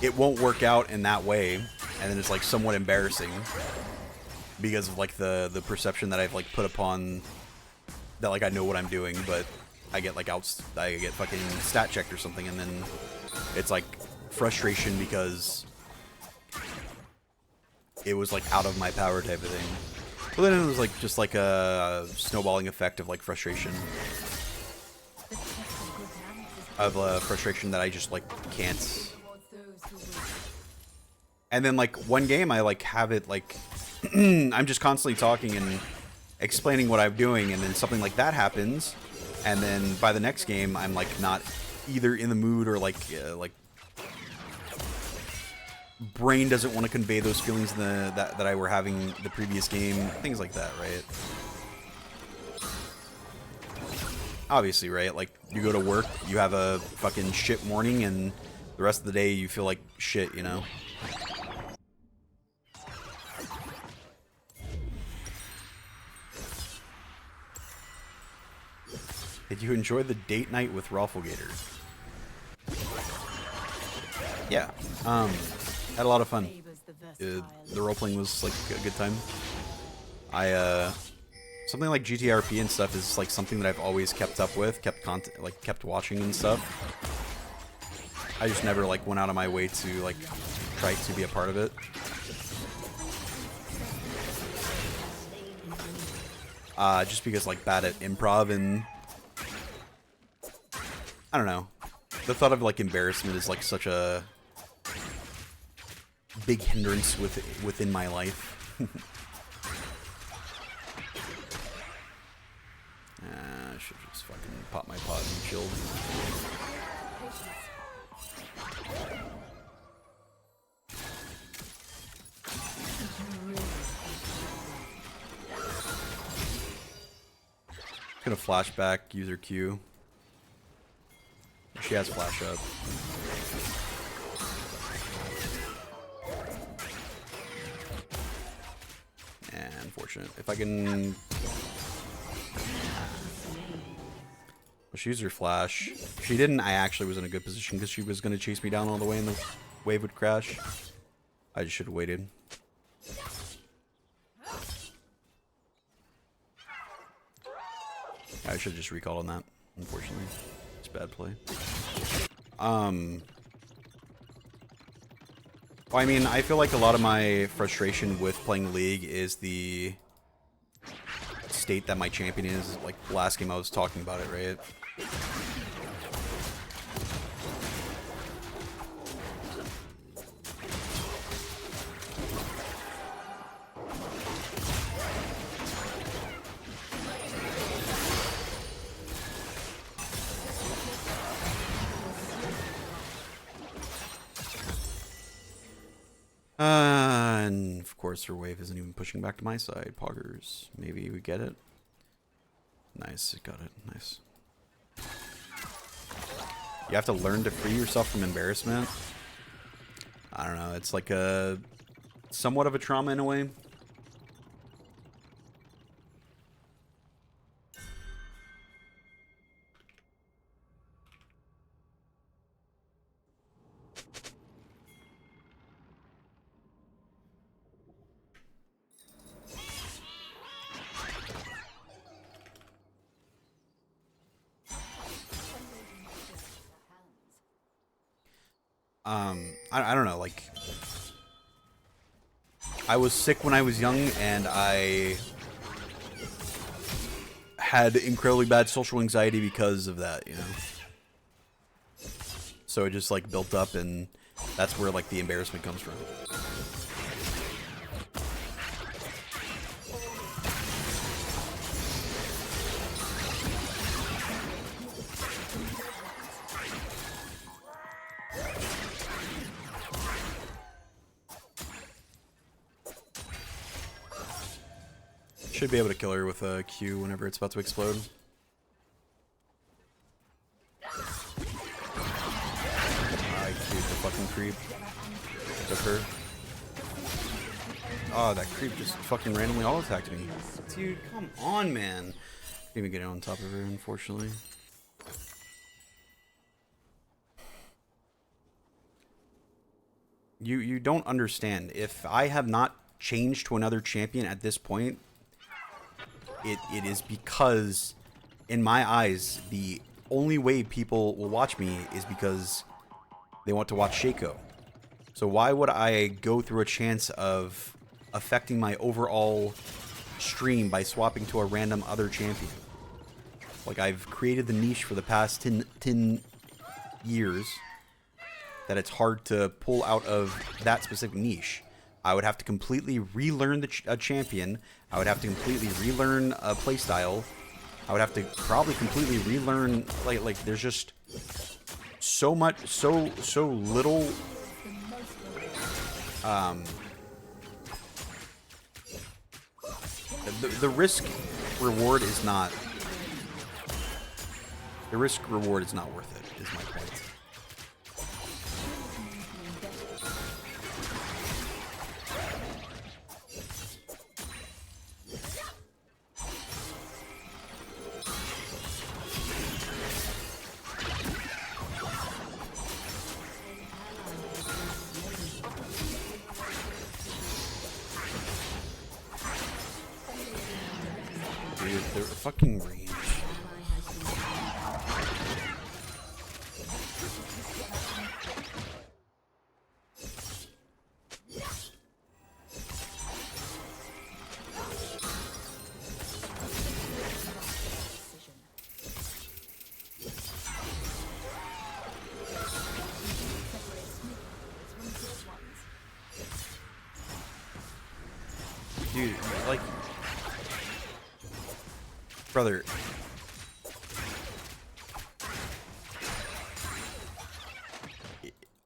it won't work out in that way, and then it's like somewhat embarrassing because of like the perception that I've like put upon that like I know what I'm doing, but I get like I get fucking stat checked or something, and then it's like frustration because it was like out of my power type of thing. But then it was like just like a snowballing effect of like frustration. Of frustration that I just like can't. And then like one game I like have it like I'm just constantly talking and explaining what I'm doing, and then something like that happens, and then by the next game I'm like not either in the mood or like brain doesn't want to convey those feelings in that I were having the previous game, things like that, right? Obviously, right? Like, you go to work, you have a fucking shit morning, and the rest of the day you feel like shit, you know? Did you enjoy the date night with Rafflegator? Yeah, had a lot of fun. The role-playing was, like, a good time. Something like GTRP and stuff is like something that I've always kept up with, kept watching and stuff. I just never like went out of my way to like try to be a part of it. Just because like bad at improv, and I don't know. The thought of like embarrassment is like such a big hindrance within my life. I should just fucking pop my pod and chilled. Gonna flashback user Q. She has flash up. And unfortunate. If I can. She used her flash. If she didn't, I actually was in a good position because she was going to chase me down all the way and the wave would crash. I just should have waited. I should have just recalled on that, unfortunately. It's bad play. Well, I mean, I feel like a lot of my frustration with playing League is the state that my champion is. Like, the last game I was talking about it, right? And of course her wave isn't even pushing back to my side. Poggers. Maybe we get it. Nice, got it. Nice. You have to learn to free yourself from embarrassment. I don't know, it's like a somewhat of a trauma in a way. I don't know, like, I was sick when I was young, and I had incredibly bad social anxiety because of that, you know? So it just, like, built up, and that's where, like, the embarrassment comes from. Should be able to kill her with a Q whenever it's about to explode. I Q'd the fucking creep. Took her. Oh, that creep just fucking randomly all-attacked me. Dude, come on, man. Didn't even get on top of her, unfortunately. You don't understand. If I have not changed to another champion at this point, it is because, in my eyes, the only way people will watch me is because they want to watch Shaco. So why would I go through a chance of affecting my overall stream by swapping to a random other champion? Like, I've created the niche for the past 10 years that it's hard to pull out of that specific niche. I would have to completely relearn a champion. I would have to completely relearn a playstyle. I would have to probably completely relearn, like there's just so much, so little the risk reward is not worth it, is my point. Dude, the fucking range. Dude, like, brother,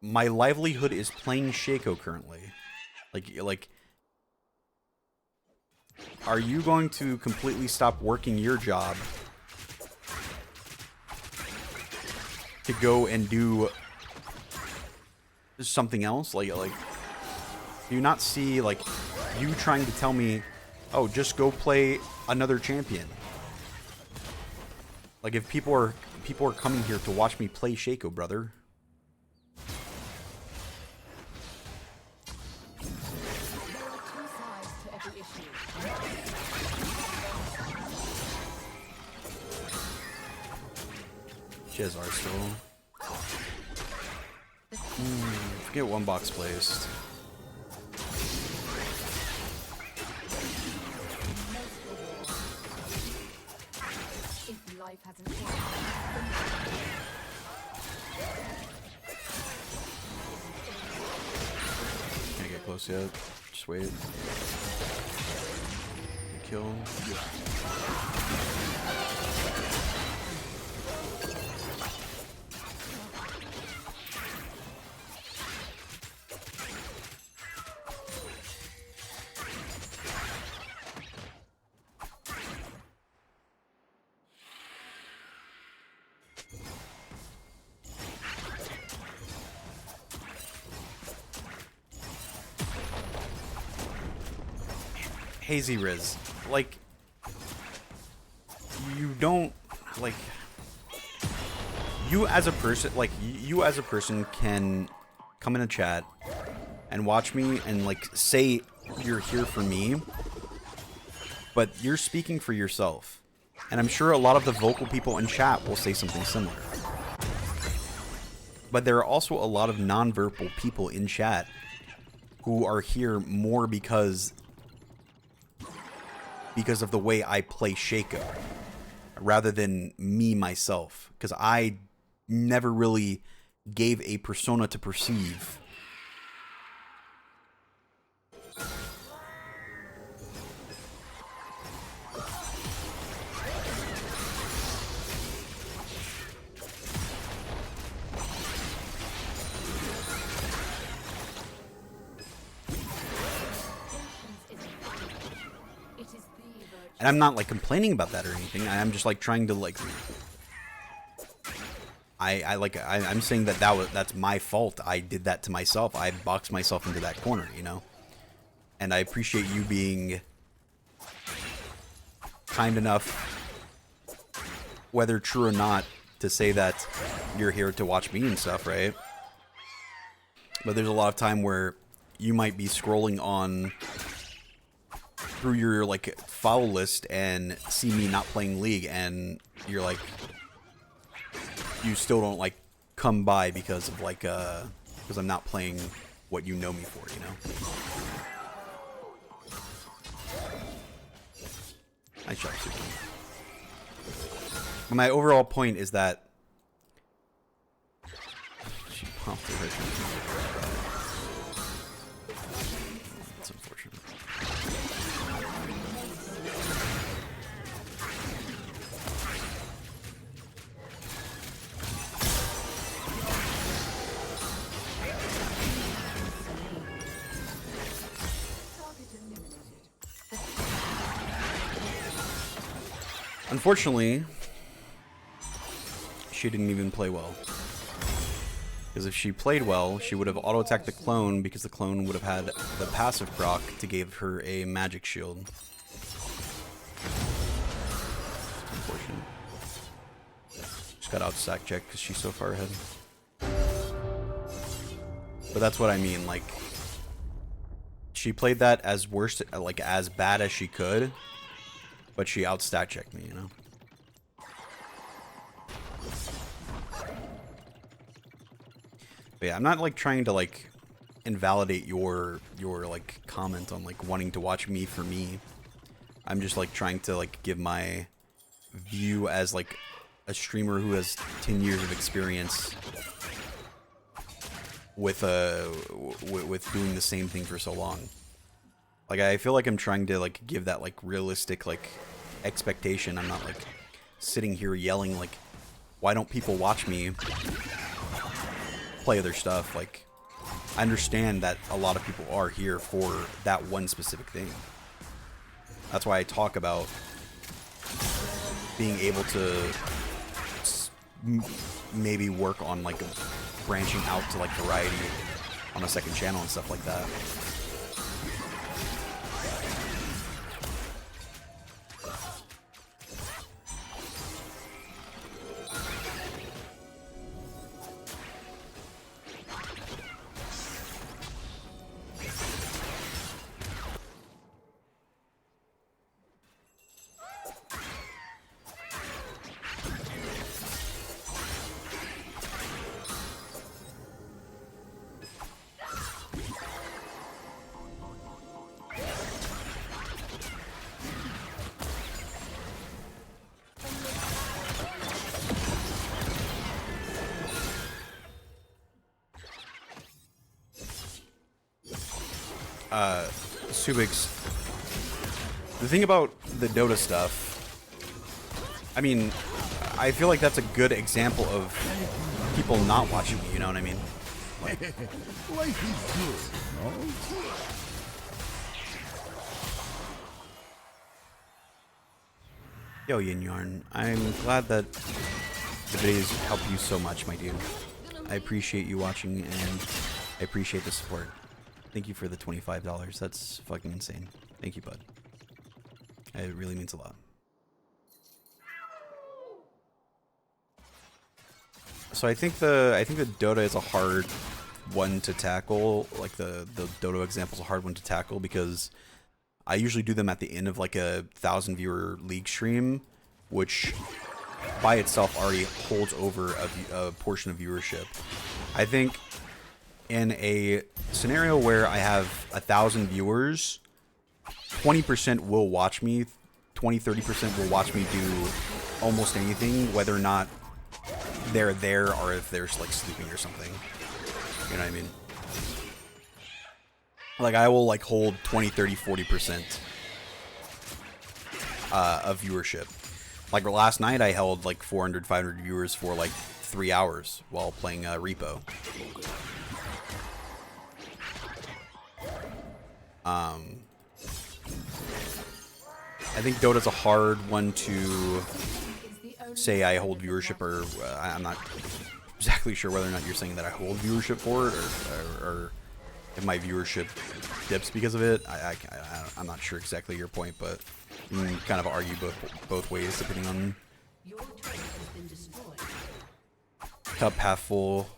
my livelihood is playing Shaco currently. Like, are you going to completely stop working your job to go and do something else? Like, do you not see, like, you trying to tell me, oh, just go play another champion? Like, if people are coming here to watch me play Shaco, brother. She has art still. Forget one box placed. Can't get close yet. Just wait. Kill. Hazy Riz, like, you don't, like, you as a person can come in a chat and watch me and, like, say you're here for me, but you're speaking for yourself. And I'm sure a lot of the vocal people in chat will say something similar. But there are also a lot of non-verbal people in chat who are here more because of the way I play Shaco, rather than me myself, because I never really gave a persona to perceive. And I'm not, like, complaining about that or anything. I'm just, like, trying to, like, I'm saying that that's my fault. I did that to myself. I boxed myself into that corner, you know? And I appreciate you being kind enough, whether true or not, to say that you're here to watch me and stuff, right? But there's a lot of time where you might be scrolling on through your like follow list and see me not playing League, and you're like, you still don't like come by because of like because I'm not playing what you know me for, you know. Nice job, Super. My overall point is that she popped her head. That's unfortunate. Unfortunately, she didn't even play well. Because if she played well, she would have auto-attacked the clone, because the clone would have had the passive proc to give her a magic shield. Unfortunate. Just got out-stack check because she's so far ahead. But that's what I mean, like, she played that as worst, like as bad as she could, but she out-stack checked me, you know? But yeah, I'm not like trying to like invalidate your like comment on like wanting to watch me for me. I'm just like trying to like give my view as like a streamer who has 10 years of experience with doing the same thing for so long. Like I feel like I'm trying to like give that like realistic like expectation. I'm not like sitting here yelling like, why don't people watch me play other stuff? Like, I understand that a lot of people are here for that one specific thing. That's why I talk about being able to maybe work on like branching out to like variety on a second channel and stuff like that. Subix, the thing about the Dota stuff, I mean, I feel like that's a good example of people not watching me, you know what I mean? Like, life is good, no? Yo, Yin Yarn, I'm glad that the videos help you so much, my dude. I appreciate you watching, and I appreciate the support. Thank you for the $25. That's fucking insane. Thank you, bud. It really means a lot. So I think the Dota is a hard one to tackle. Like the Dota example is a hard one to tackle because I usually do them at the end of like a 1,000 viewer League stream, which by itself already holds over a portion of viewership. I think in a scenario where I have 1,000 viewers, 20% will watch me, 20-30% will watch me do almost anything, whether or not they're there or if they're like sleeping or something. You know what I mean? Like I will like hold 20-30-40% of viewership. Like last night I held like 400-500 viewers for like 3 hours while playing Repo. I think Dota's a hard one to say I hold viewership, or I'm not exactly sure whether or not you're saying that I hold viewership for it, or if my viewership dips because of it. I'm not sure exactly your point, but you can kind of argue both ways depending on cup half full.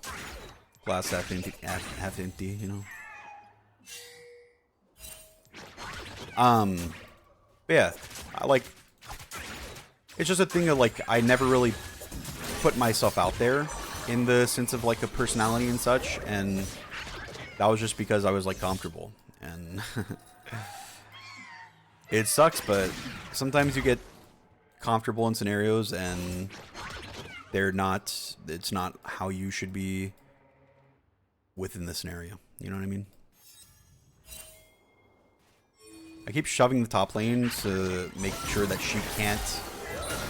Glass half empty, you know. But yeah, I like. It's just a thing of like I never really put myself out there in the sense of like a personality and such, and that was just because I was like comfortable, and it sucks, but sometimes you get comfortable in scenarios and it's not how you should be within the scenario. You know what I mean? I keep shoving the top lane to make sure that she can't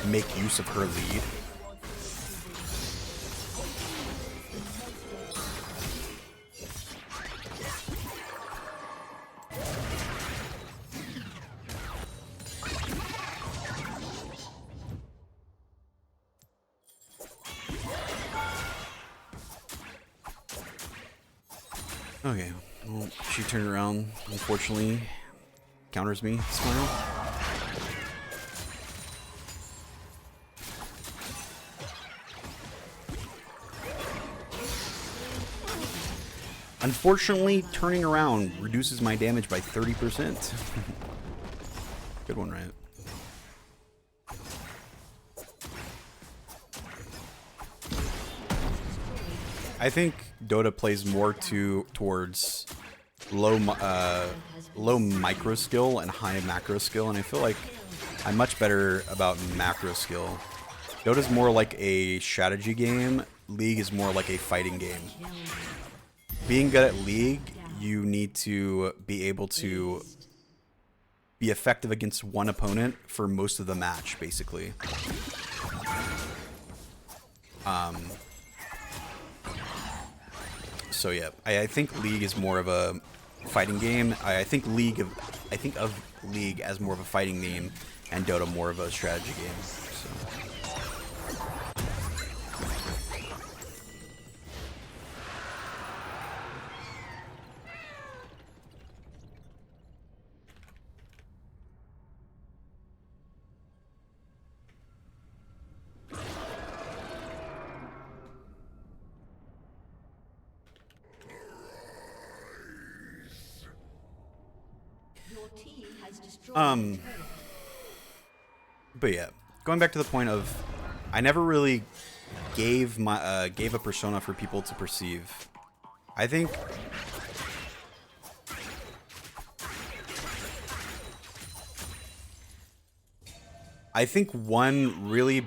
make use of her lead. Okay, well, she turned around, unfortunately, counters me, smile. Unfortunately, turning around reduces my damage by 30%. Good one, right? I think Dota plays more towards low micro skill and high macro skill, and I feel like I'm much better about macro skill. Dota's more like a strategy game. League is more like a fighting game. Being good at League, you need to be able to be effective against one opponent for most of the match, basically. So yeah, I think League is more of a fighting game. I think of League as more of a fighting game, and Dota more of a strategy game. So. But yeah, going back to the point of, I never really gave a persona for people to perceive. I think one really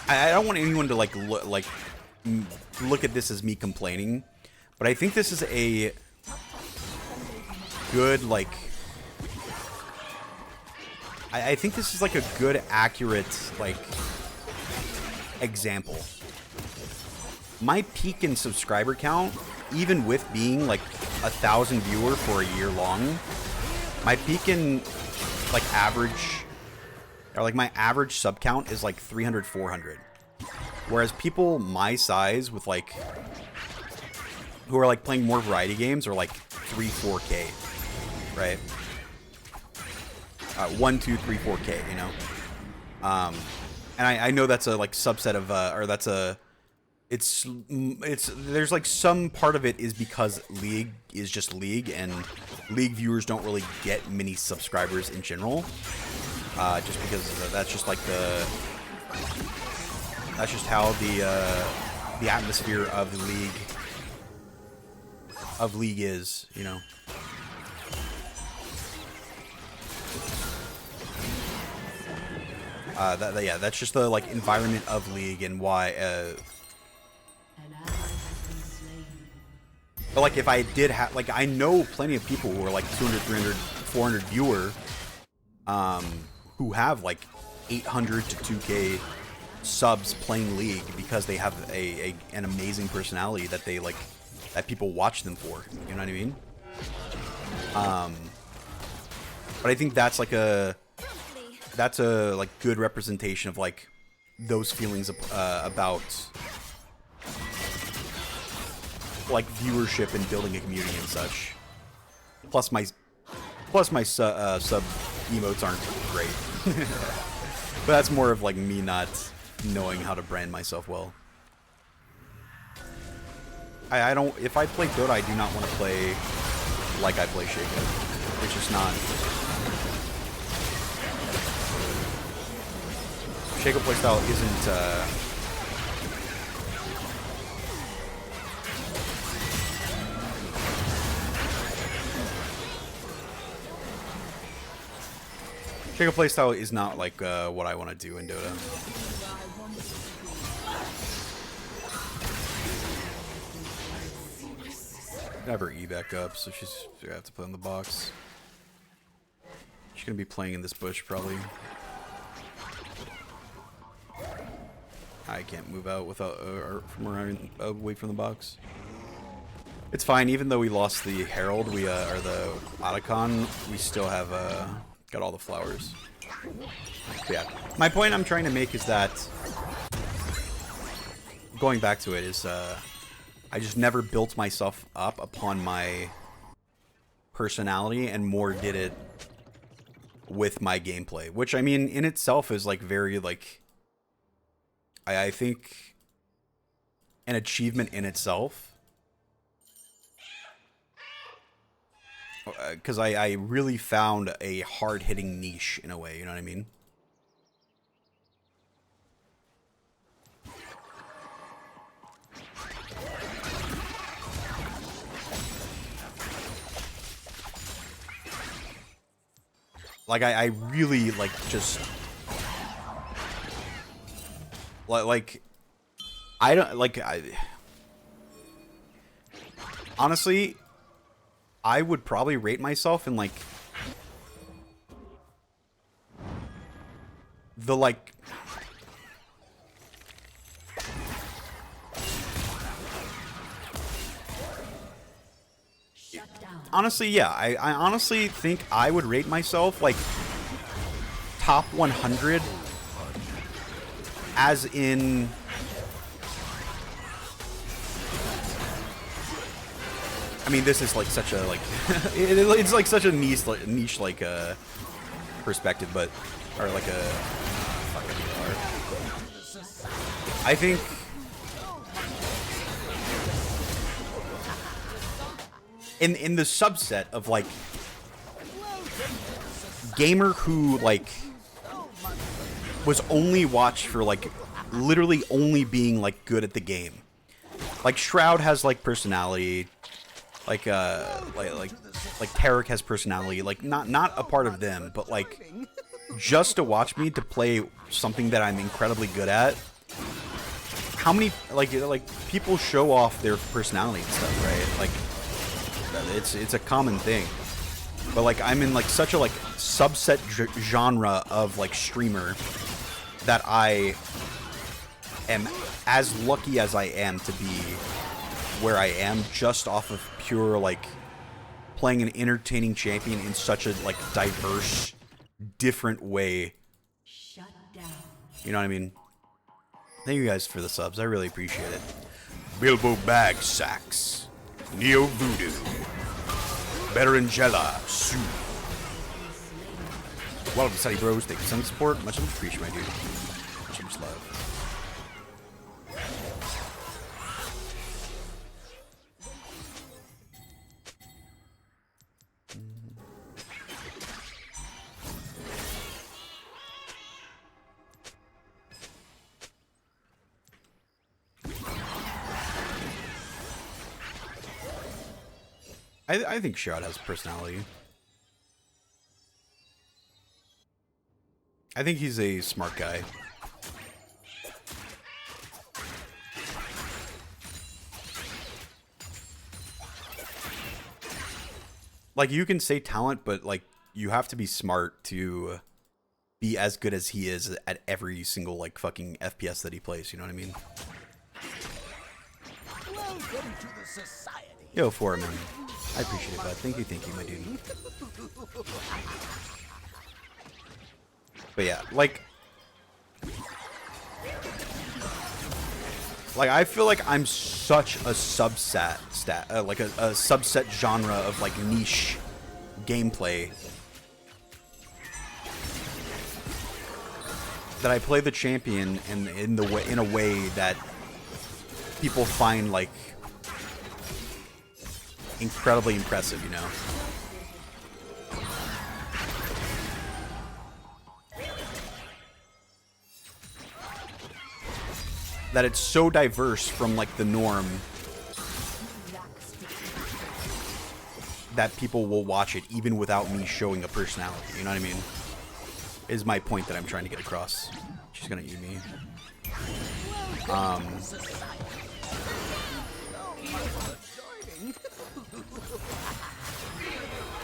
I don't want anyone to look at this as me complaining, but I think this is a good I think this is like a good, accurate example. My peak in subscriber count, even with being like 1,000 viewer for a year long, my peak in average, or my average sub count is like 300, 400. Whereas people my size with who are playing more variety games are 3, 4K, right? 1, 2, 3, 4K, you know? And I know that's a subset of, or that's a, it's there's some part of it is because League is just League, and League viewers don't really get many subscribers in general. Just because that's just that's just how the atmosphere of the League is, you know. Yeah, that's just the environment of League and why. But if I did have I know plenty of people who are 200, 300, 400 viewer, who have 800 to 2K subs playing League because they have an amazing personality that they that people watch them for. You know what I mean? But I think that's a good representation of those feelings about viewership and building a community and such. Plus my sub emotes aren't great. But that's more of like me not knowing how to brand myself well. I don't, if I play Dota, I do not want to play like I play Shaco. It's just not. Shaco playstyle isn't, Shaco playstyle is not like what I want to do in Dota. Have her E back up, so she's gonna have to put in the box. She's gonna be playing in this bush probably. I can't move out without from around away from the box. It's fine, even though we lost the Herald, we or the Otacon, we still have got all the flowers. But yeah, my point I'm trying to make is that going back to it is I just never built myself up upon my personality and more did it with my gameplay, which I mean in itself is like very like I think an achievement in itself. Because I really found a hard-hitting niche in a way, you know what I mean? Like, I really, like, just... Like, I don't, like, honestly... I would probably rate myself in like the like honestly, yeah, I honestly think I would rate myself like top 100 as in I mean, this is like such a like it's like such a niche like perspective, but or like a I think in the subset of like gamer who like was only watched for like literally only being like good at the game. Like Shroud has like personality. Like Tarek has personality, like not a part of them, but like just to watch me to play something that I'm incredibly good at. How many like people show off their personality and stuff, right? Like it's a common thing. But like I'm in like such a like subset genre of like streamer that I am as lucky as I am to be where I am just off of pure like playing an entertaining champion in such a like diverse different way. Shut down. You know what I mean? Thank you guys for the subs. I really appreciate it. Bilbo Bag Sacks, Neo Voodoo, Berangella, Sue. Welcome to Sunny Bros. Thank you for some support. Much appreciated, my dude. Much love. I think Shroud has personality. I think he's a smart guy. Like, you can say talent, but, like, you have to be smart to be as good as he is at every single, like, fucking FPS that he plays, you know what I mean? Welcome to the society. Yo, Foreman. I appreciate it, bud. Thank you, my dude. But yeah, like I feel like I'm such a subset like a subset genre of like niche gameplay that I play the champion in a way that people find like incredibly impressive, you know. That it's so diverse from like the norm that people will watch it even without me showing a personality, you know what I mean? Is my point that I'm trying to get across. She's gonna eat me.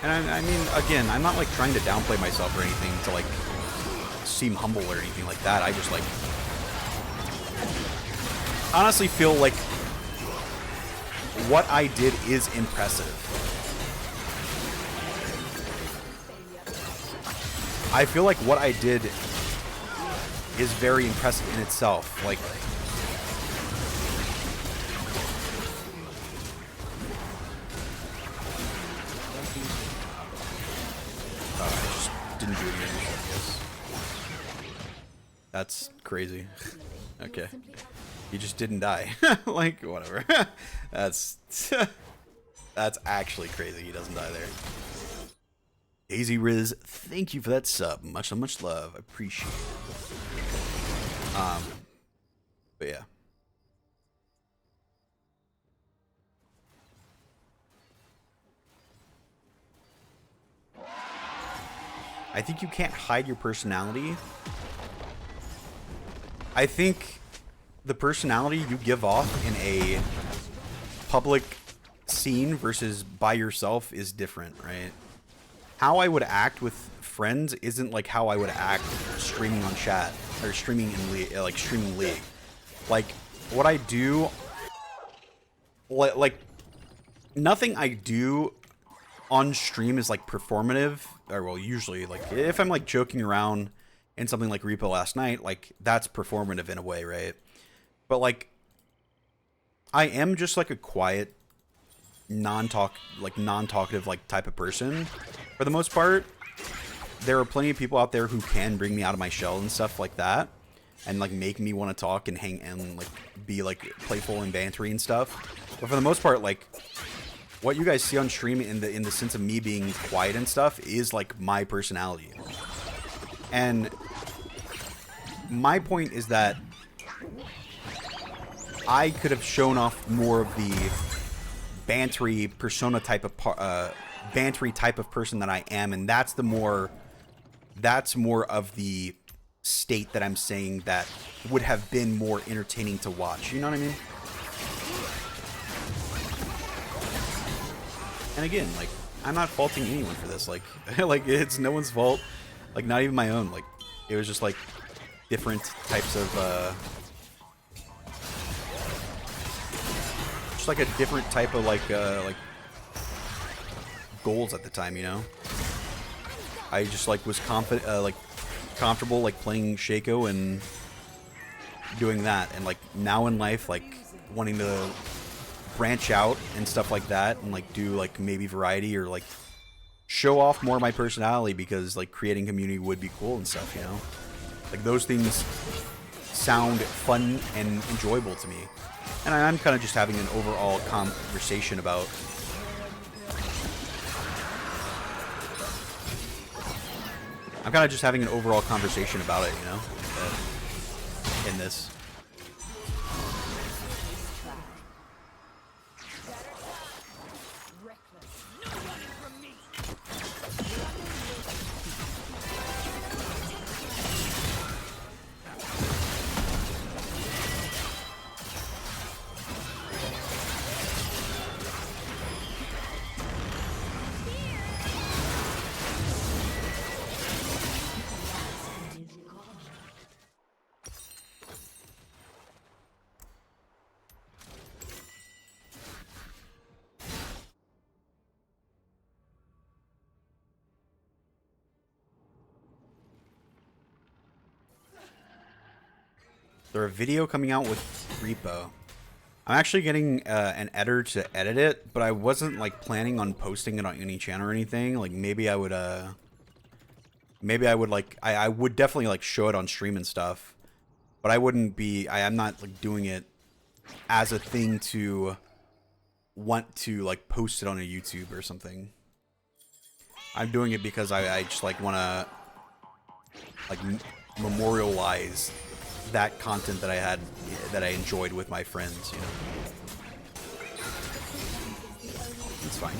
And I mean, again, I'm not like trying to downplay myself or anything to like seem humble or anything like that. I just like honestly feel like what I did is impressive. I feel like what I did is very impressive in itself. Like, I just didn't do it again, I guess. That's crazy. Okay. He just didn't die. Like, whatever. That's actually crazy. He doesn't die there. Daisy Riz, thank you for that sub. Much love. I appreciate it. But yeah. I think you can't hide your personality. I think the personality you give off in a public scene versus by yourself is different, right? How I would act with friends isn't like how I would act streaming on chat or streaming in League, streaming League. Like what I do, like nothing I do on stream is like performative. Or well, usually like if I'm like joking around in something like Repo last night, like that's performative in a way, right? But like I am just like a quiet, non-talkative like type of person for the most part. There are plenty of people out there who can bring me out of my shell and stuff like that and like make me want to talk and hang and like be like playful and bantery and stuff. But for the most part, like what you guys see on stream in the sense of me being quiet and stuff is like my personality. And my point is that I could have shown off more of the bantery persona type of bantery type of person that I am, and that's more of the state that I'm saying that would have been more entertaining to watch. You know what I mean? And again, like I'm not faulting anyone for this. Like like it's no one's fault. Like not even my own. Like it was just like different types of just like a different type of like goals at the time, you know. I just like was comfortable like playing Shaco and doing that, and like now in life like wanting to branch out and stuff like that and like do like maybe variety or like show off more of my personality because like creating community would be cool and stuff, you know. Like those things sound fun and enjoyable to me. And I'm kind of just having an overall conversation about it, you know, in this. There's a video coming out with Repo. I'm actually getting an editor to edit it, but I wasn't like planning on posting it on any channel or anything. Like maybe I would maybe I would like I would definitely like show it on stream and stuff, but I wouldn't be I'm not like doing it as a thing to want to like post it on a YouTube or something. I'm doing it because I just like want to like memorialize that content that I had, that I enjoyed with my friends, you know. It's fine.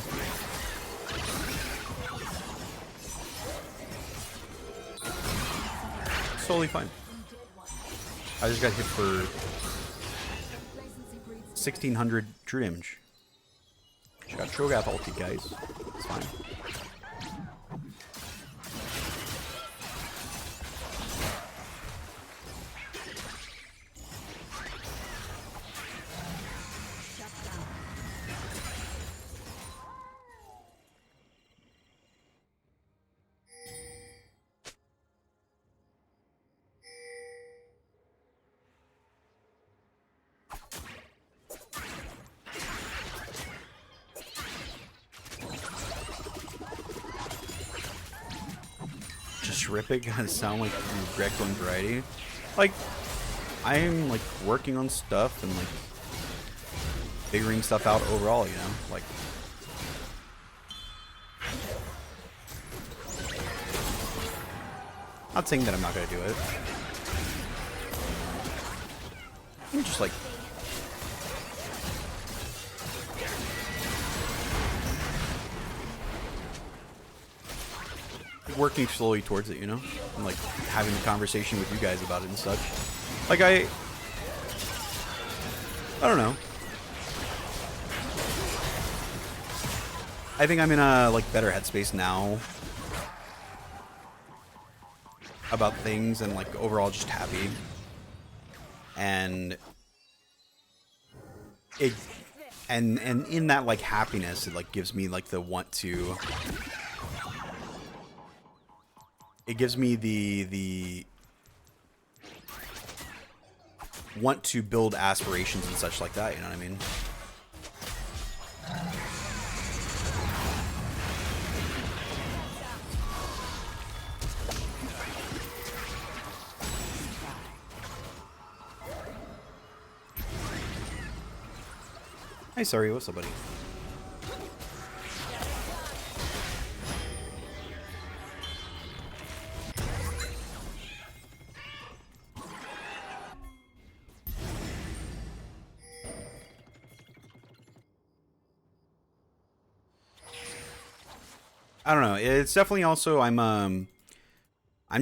It's totally fine. I just got hit for 1600 true damage. Just got Cho'Gath ulti, guys. It's fine. Terrific. Gonna sound like Greg going variety. Like, I'm like working on stuff and like figuring stuff out overall, you know? Like, not saying that I'm not gonna do it. I'm just like working slowly towards it, you know, and like having a conversation with you guys about it and such. Like I don't know. I think I'm in a like better headspace now about things and like overall just happy. And it and in that like happiness, it like gives me like the want to. It gives me the want to build aspirations and such like that, you know what I mean? Hey, sorry, what's up, buddy? I don't know. It's definitely also I'm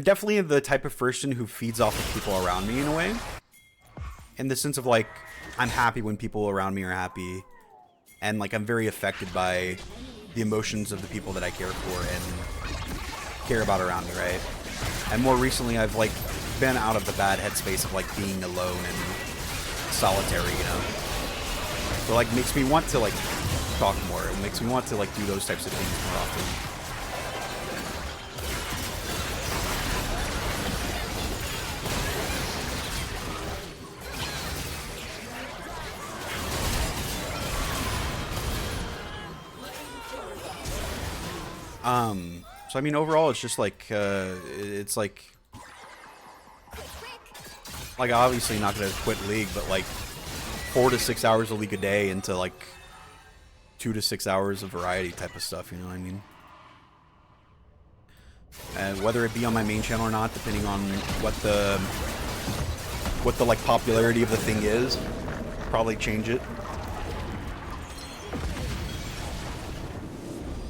definitely the type of person who feeds off of people around me in a way. In the sense of like I'm happy when people around me are happy, and like I'm very affected by the emotions of the people that I care for and care about around me, right? And more recently I've like been out of the bad headspace of like being alone and solitary, you know. So like makes me want to like talk more. It makes me want to like do those types of things more often. So I mean, overall, it's just like, it's like obviously not gonna quit League, but like 4 to 6 hours of League a day into like 2 to 6 hours of variety type of stuff, you know what I mean? And whether it be on my main channel or not, depending on what the like popularity of the thing is, probably change it.